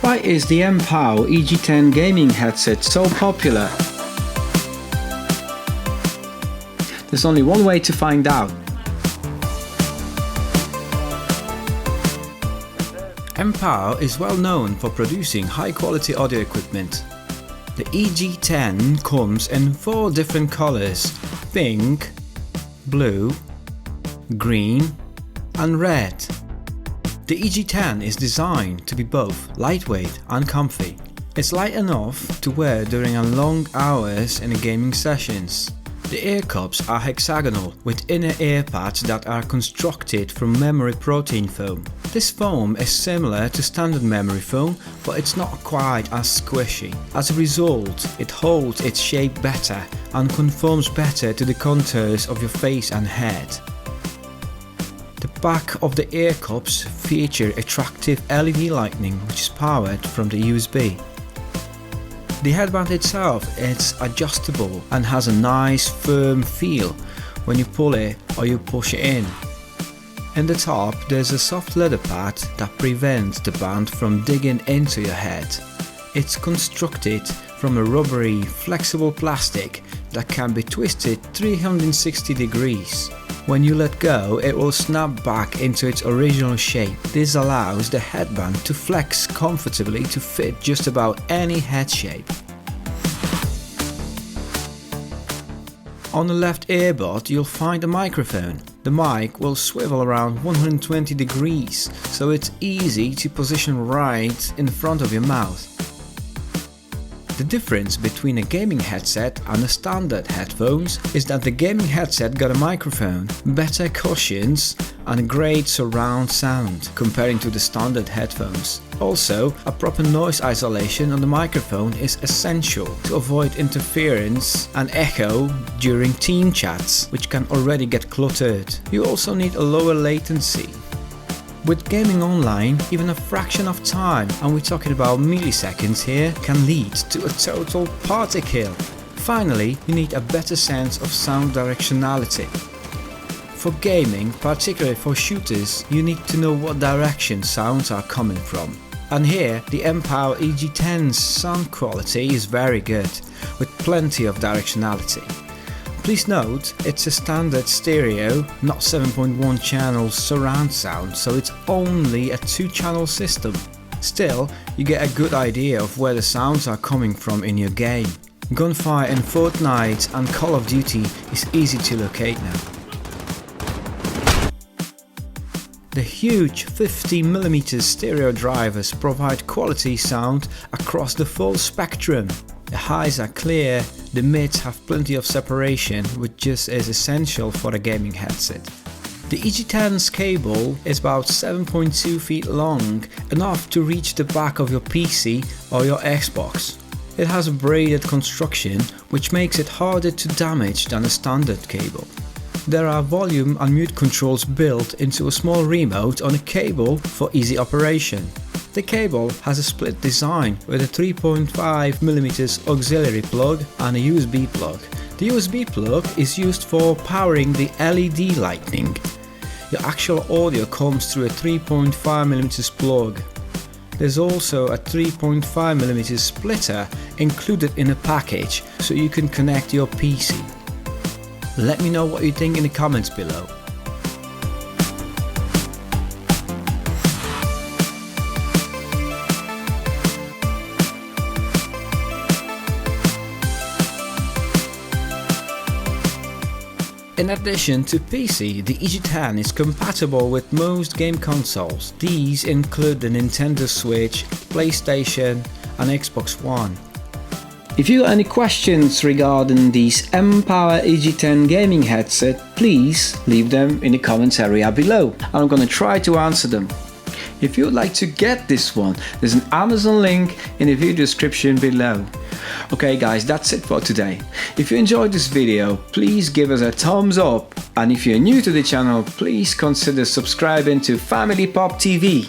Why is the mPOW EG10 gaming headset so popular? There's only one way to find out. mPOW is well known for producing high quality audio equipment. The EG10 comes in 4 different colors: pink, blue, green and red. The EG10 is designed to be both lightweight and comfy. It's light enough to wear during long hours in gaming sessions. The ear cups are hexagonal with inner ear pads that are constructed from memory protein foam. This foam is similar to standard memory foam, but it's not quite as squishy. As a result, it holds its shape better and conforms better to the contours of your face and head. The back of the ear cups feature attractive LED lighting which is powered from the USB. The headband itself is adjustable and has a nice firm feel when you pull it or you push it in. In the top there's a soft leather pad that prevents the band from digging into your head. It's constructed from a rubbery, flexible plastic that can be twisted 360 degrees. When you let go, it will snap back into its original shape. This allows the headband to flex comfortably to fit just about any head shape. On the left earbud, you'll find a microphone. The mic will swivel around 120 degrees, so it's easy to position right in front of your mouth. The difference between a gaming headset and a standard headphones is that the gaming headset got a microphone, better cushions and great surround sound comparing to the standard headphones. Also, a proper noise isolation on the microphone is essential to avoid interference and echo during team chats, which can already get cluttered. You also need a lower latency. With gaming online, even a fraction of time, and we're talking about milliseconds here, can lead to a total party kill. Finally, you need a better sense of sound directionality. For gaming, particularly for shooters, you need to know what direction sounds are coming from. And here, the mPOW EG10's sound quality is very good, with plenty of directionality. Please note, it's a standard stereo, not 7.1 channel surround sound, so it's only a 2-channel system. Still, you get a good idea of where the sounds are coming from in your game. Gunfire in Fortnite and Call of Duty is easy to locate now. The huge 50mm stereo drivers provide quality sound across the full spectrum. The highs are clear, the mids have plenty of separation, which just is essential for a gaming headset. The EG10's cable is about 7.2 feet long, enough to reach the back of your PC or your Xbox. It has a braided construction, which makes it harder to damage than a standard cable. There are volume and mute controls built into a small remote on a cable for easy operation. The cable has a split design with a 3.5mm auxiliary plug and a USB plug. The USB plug is used for powering the LED lighting. Your actual audio comes through a 3.5mm plug. There's also a 3.5mm splitter included in a package so you can connect your PC. Let me know what you think in the comments below. In addition to PC, the EG10 is compatible with most game consoles. These include the Nintendo Switch, PlayStation and Xbox One. If you have any questions regarding this mPOW EG10 gaming headset, please leave them in the comments area below and I'm gonna try to answer them. If you would like to get this one, there's an Amazon link in the video description below. Okay guys, that's it for today. If you enjoyed this video, please give us a thumbs up, and if you're new to the channel, please consider subscribing to Family Pop TV.